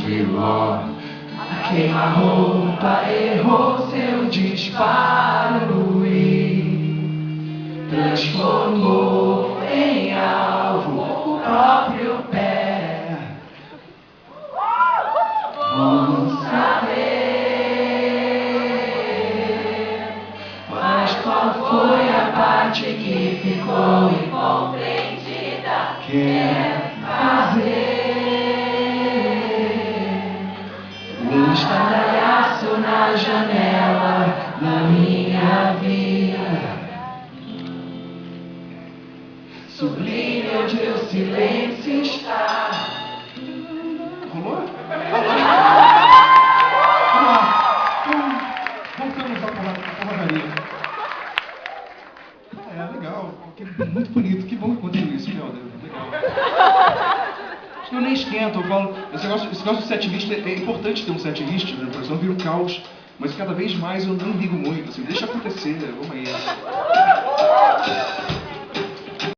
filó. A queima-roupa errou seu disparo e transformou em alvo o próprio pé. Vamos saber, mas qual foi a parte que ficou incompreendida? Quer fazer um estardalhaço na janela da minha vida, sublime onde o silêncio está. Rolou? Vamos lá. Voltamos à porradaria. É, legal. Muito bonito. Que bom que aconteceu isso, meu Deus. Legal. Acho que eu nem esquento. Eu falo, esse negócio de setlist é importante ter um setlist, né? Porque senão vira um caos. Mas cada vez mais eu não ligo muito. Assim, deixa acontecer. Vamos aí.